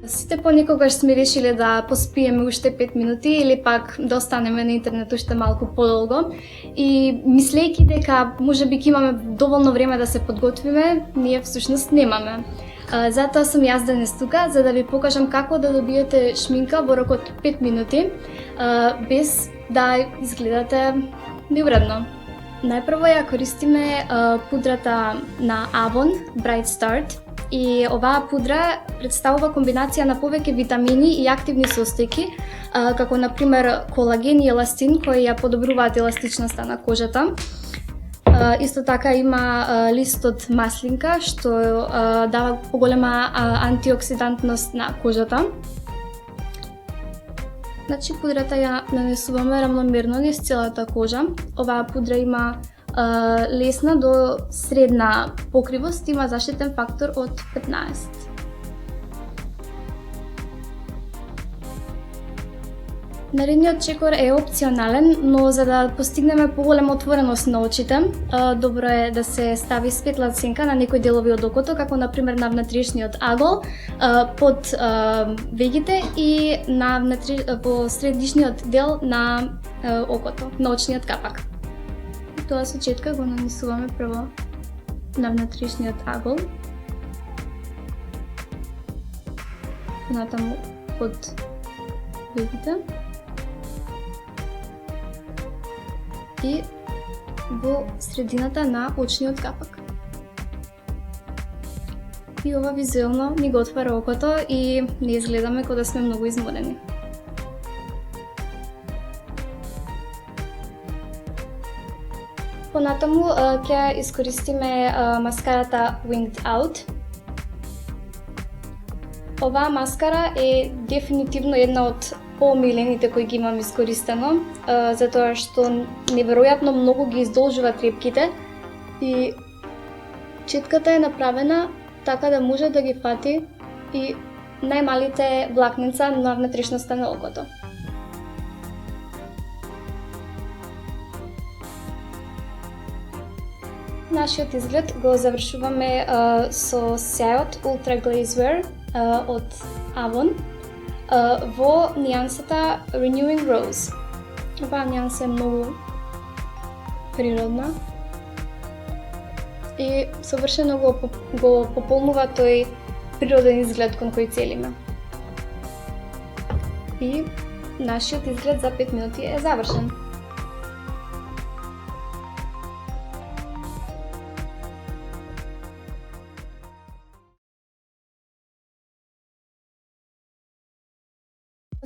Сите понекогаш сме решиле да поспиеме уште 5 минути или пак да останеме на интернет уште малку подолго и мислејќи дека можеби ќе имаме доволно време да се подготвиме, ние всушност немаме. Затоа сум јас денес тука за да ви покажам како да добиете шминка во рок од 5 минути без да изгледате неуредно. Најпрво ја користиме пудрата на Avon Bright Start. И оваа пудра представува комбинација на повеќе витамини и активни состојки, како на пример колаген и еластин кои ја подобруваат еластичноста на кожата. Исто така има лист од маслинка што дава поголема антиоксидантност на кожата. Значи пудрата ја нанесуваме рамномерно низ целата кожа. Оваа пудра има лесна до средна покривост, има заштитен фактор од 15. Наредниот чекор е опционален, но за да постигнеме поголема отвореност на очите, добро е да се стави светла сенка на некои делови од окото, како на пример на внатрешниот агол, под вегите и во средишниот дел на окото, на очниот капак. Тоа со четка го нанесуваме прво на внатрешниот агол, натаму под вегите и во средината на очниот капак. И ова визуелно ни го отвара окото и не изгледаме кога да сме многу изморени. Понатаму ќе искористиме маскарата Winged Out. Оваа маскара е дефинитивно една од поомилените кои ги имам искористено, затоа што неверојатно многу ги издолжува трепките и четката е направена така да може да ги фати и најмалите влакненца на внатрешноста на окото. Нашиот изглед го завршуваме со сејот Ultra Glaze Wear од Avon во нијансата Renewing Rose. Оваа нијанса е многу природна и совршено го пополнува тој природен изглед кон кој целиме. И нашиот изглед за 5 минути е завршен.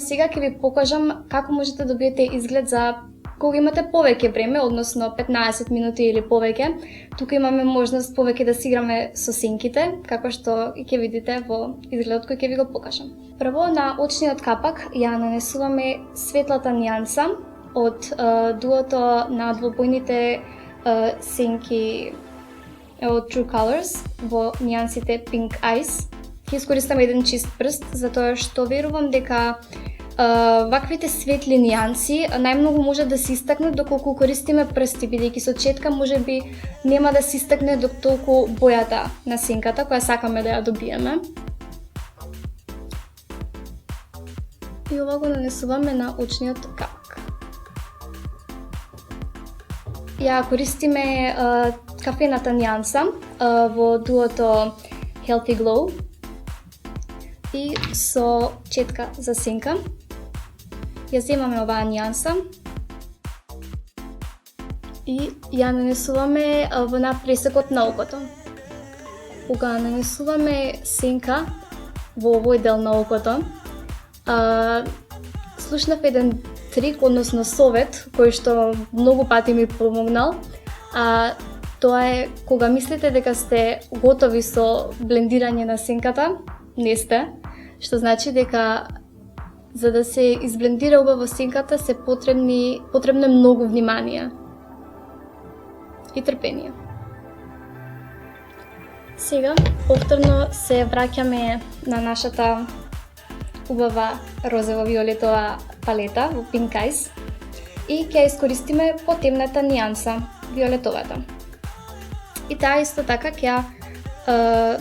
Сега ќе ви покажам како можете да добиете изглед за кога имате повеќе време, односно 15 минути или повеќе. Тука имаме можност повеќе да си играме со сенките, како што ќе видите во изгледот кој ќе ви го покажам. Прво на очниот капак ја нанесуваме светлата нијанса од дуото на двобојните сенки од True Colors во нијансите Pink Ice. Ќе искористам еден чист прст, затоа што верувам дека ваквите светли нијанси најмногу може да се истакнат доколку користиме прсти, бидејќи со четка можеби нема да се истакне до толку бојата на сенката која сакаме да ја добиеме. И ова го нанесуваме на очниот капак. Ја користиме кафената нијанса во дуото Healthy Glow и со четка за сенка. Ја земаме оваа нијанса и ја нанесуваме на пресекот на окото. Кога нанесуваме сенка во овој дел на окото, слушнав еден трик, односно совет, кој што многу пати ми помогнал. Тоа е кога мислите дека сте готови со блендирање на сенката, не сте, што значи дека за да се изблендира убаво сенката се потребно многу внимание и трпение. Сега повторно се враќаме на нашата убава розово-виолетова палета во Pink Ice и ќе искористиме потемната нијанса, виолетовата. И таа исто така ќе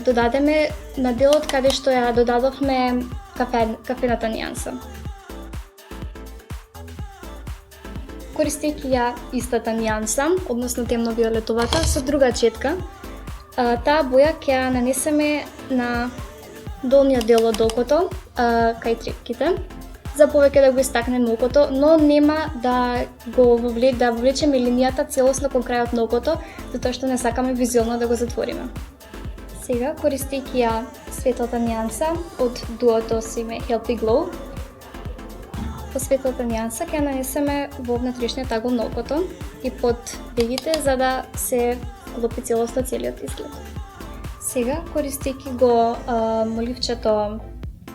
додадеме на делот каде што ја додадовме кафената нијанса. Користејќи ја истата нијанса, односно темно-виолетовата, со друга четка, таа боја ќе ја нанесеме на долниот дел од окото, кај трепките, за повеќе да го истакнеме окото, но нема да вовлечеме линијата целосно кон крајот на окото, затоа што не сакаме визуелно да го затвориме. Сега, користејќи ја светлата нијанса од дуото со име Healthy Glow, по светлата нијанса ќе нанесеме во внатрешниот агол на окото и под вегите, за да се вклопи целосно целиот изглед. Сега, користејќи го моливчето,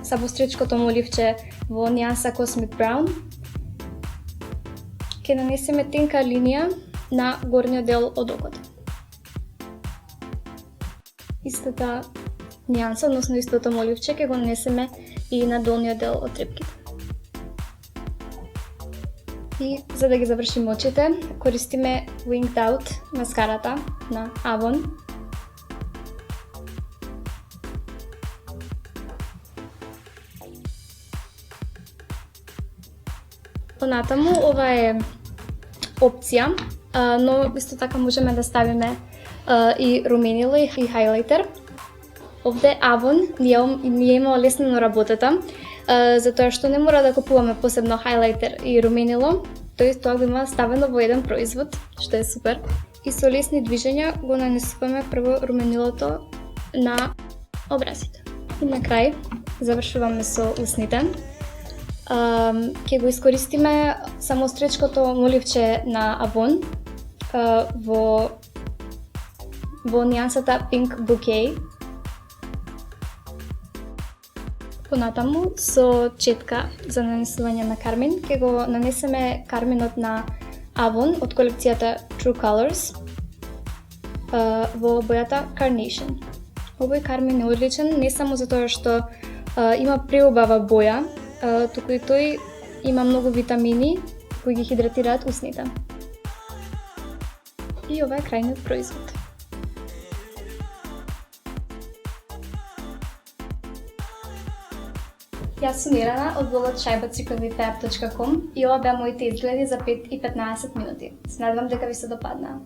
сабостречкото моливче во нијанса Cosmic Brown, ќе нанесеме тенка линија на горниот дел од окото. Истата нијанса, односно истото моливче, ќе го нанесеме и на долниот дел од трепките. И за да ги завршиме очите, користиме Winged Out маскарата на Avon. Понатаму, ова е опција, но исто така можеме да ставиме и руменило и хайлайтер. Овде Avon ни е имало леснено работата, затоа што не мора да купуваме посебно хайлайтер и руменило, тоест тоа го има ставено во еден производ, што е супер. И со лесни движења го нанесуваме прво руменилото на образите. И на крај завршуваме со усните. Ќе го искористиме самостречкото моливче на Avon во нијансата Pink Bouquet. Понатаму, со четка за нанесување на кармин, ќе го нанесеме карминот на Avon од колекцијата True Colors во бојата Carnation. Овој кармин е одличен не само затоа што има преубава боја, туку и тој има многу витамини кои ги хидратираат усните. И ова е крајниот производ. Јас сум Ирана од блогот shaibaciklavitap.com и ова беа моите изгледи за 5 и 15 минути. Се надевам дека ви се допаднаа.